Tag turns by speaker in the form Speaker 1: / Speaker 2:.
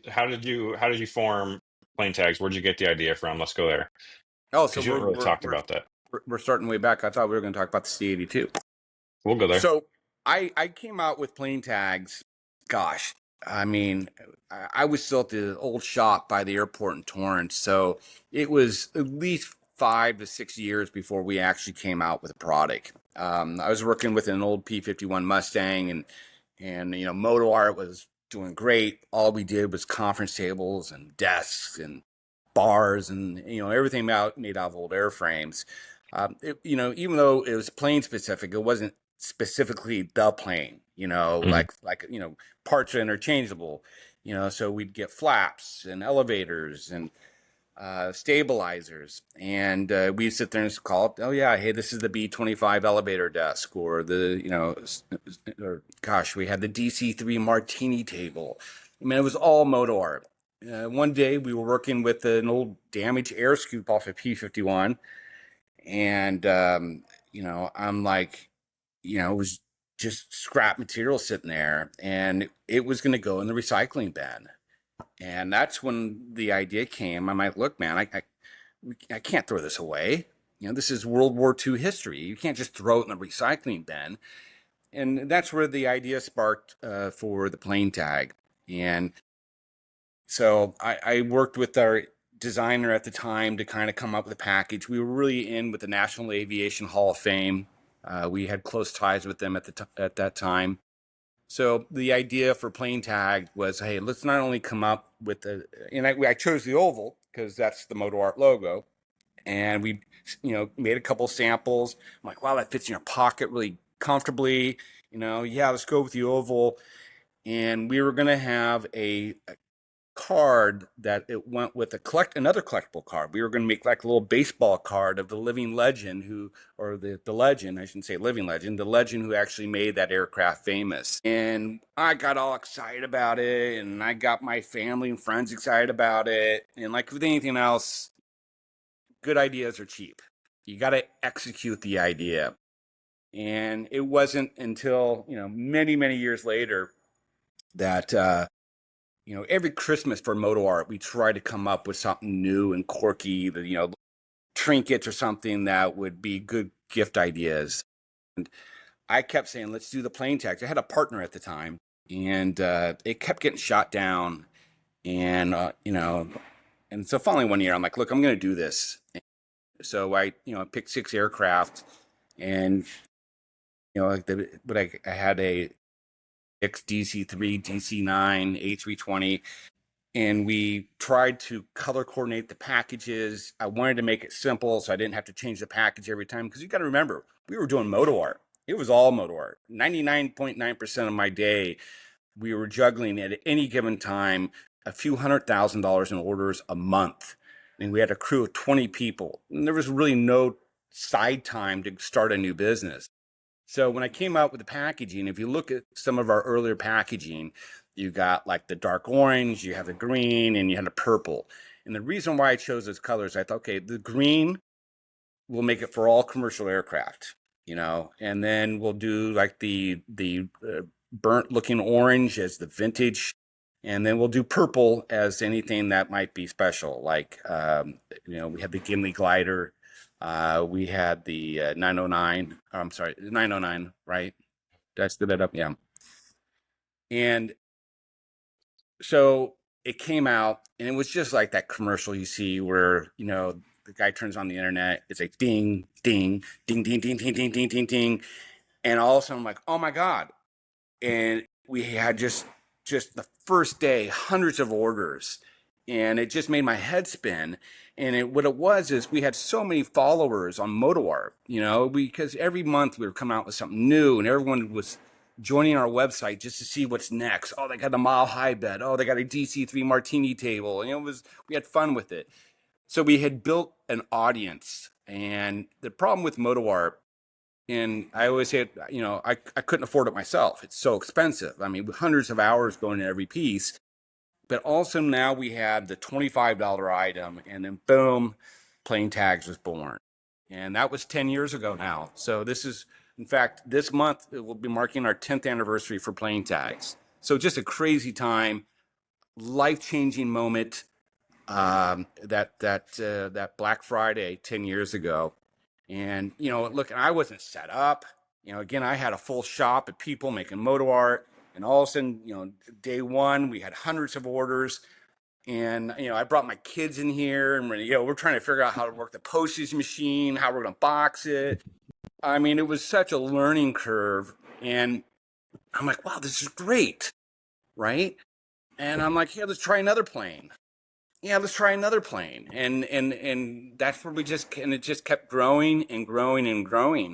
Speaker 1: how did you form plane tags? Where'd you get the idea from? Let's go there
Speaker 2: Oh, so
Speaker 1: because you haven't really talked about that.
Speaker 2: we're starting way back. I thought we were going to talk about the C82.
Speaker 1: We'll go there.
Speaker 2: So I came out with plane tags. Gosh, I mean, I was still at the old shop by the airport in Torrance, so it was at least 5 to 6 years before we actually came out with a product. I was working with an old P-51 Mustang, and MotoArt was doing great. All we did was conference tables and desks and bars and everything made out of old airframes. Even though it was plane specific, it wasn't specifically the plane.
Speaker 1: Mhm.
Speaker 2: Parts are interchangeable. So we'd get flaps and elevators and stabilizers, and we sit there and call it, oh yeah, hey, this is the B-25 elevator desk, or or gosh, we had the DC-3 martini table. I mean, it was all moto art. One day we were working with an old damaged air scoop off a P-51, and I'm like, it was just scrap material sitting there, and it was going to go in the recycling bin. And that's when the idea came. I'm like, look, man, I can't throw this away. This is World War II history. You can't just throw it in the recycling bin. And that's where the idea sparked for the plane tag. And so I worked with our designer at the time to kind of come up with a package. We were really in with the National Aviation Hall of Fame. We had close ties with them at that time. So the idea for plane tag was, hey, let's not only come up with and I chose the oval because that's the MotoArt logo, and we, made a couple samples. I'm like, wow, that fits in your pocket really comfortably. Yeah, let's go with the oval. And we were gonna have a card that it went with another collectible card. We were going to make like a little baseball card of the living legend or the legend, I shouldn't say living legend, the legend who actually made that aircraft famous. And I got all excited about it, and I got my family and friends excited about it. And like with anything else, good ideas are cheap. You got to execute the idea. And it wasn't until, many, many years later that, every Christmas for Moto Art, we try to come up with something new and quirky, trinkets or something that would be good gift ideas. And I kept saying, let's do the plane tags. I had a partner at the time, and it kept getting shot down. And, and so finally one year, I'm like, look, I'm going to do this. So I, picked 6 aircraft, and, but I had a DC-3, DC-9, A320, and we tried to color coordinate the packages. I wanted to make it simple so I didn't have to change the package every time, because you got to remember, we were doing moto art. It was all moto art. 99.9% of my day, we were juggling at any given time a few $100,000 in orders a month. And we had a crew of 20 people. And there was really no side time to start a new business. So when I came out with the packaging, if you look at some of our earlier packaging, you got like the dark orange, you have the green, and you had the purple. And the reason why I chose those colors, I thought, okay, the green will make it for all commercial aircraft, and then we'll do like the burnt looking orange as the vintage, and then we'll do purple as anything that might be special. Like, we had the Gimli glider, we had the 909. I'm sorry, 909, right? Did I spit that up? Yeah. And so it came out, and it was just like that commercial you see where, the guy turns on the internet. It's like ding, ding, ding, ding, ding, ding, ding, ding, ding, ding. And all of a sudden I'm like, oh my God. And we had just the first day, hundreds of orders. And it just made my head spin. And what it was is we had so many followers on MotoArt, because every month we were coming out with something new, and everyone was joining our website just to see what's next. Oh, they got a mile high bed. Oh, they got a DC-3 martini table. And we had fun with it. So we had built an audience. And the problem with MotoArt, and I always say, I couldn't afford it myself. It's so expensive. I mean, hundreds of hours going in every piece. But also now we had the $25 item, and then boom, Plane Tags was born. And that was 10 years ago now. So in fact, this month it will be marking our 10th anniversary for Plane Tags. So just a crazy time. life-changing moment, that Black Friday 10 years ago. And, look, I wasn't set up. Again, I had a full shop of people making moto art. And all of a sudden, day one, we had hundreds of orders. And, I brought my kids in here and, we're trying to figure out how to work the postage machine, how we're going to box it. I mean, it was such a learning curve. And I'm like, wow, this is great. Right. And I'm like, yeah, let's try another plane. Yeah, let's try another plane. And that's where we just, and it just kept growing and growing and growing.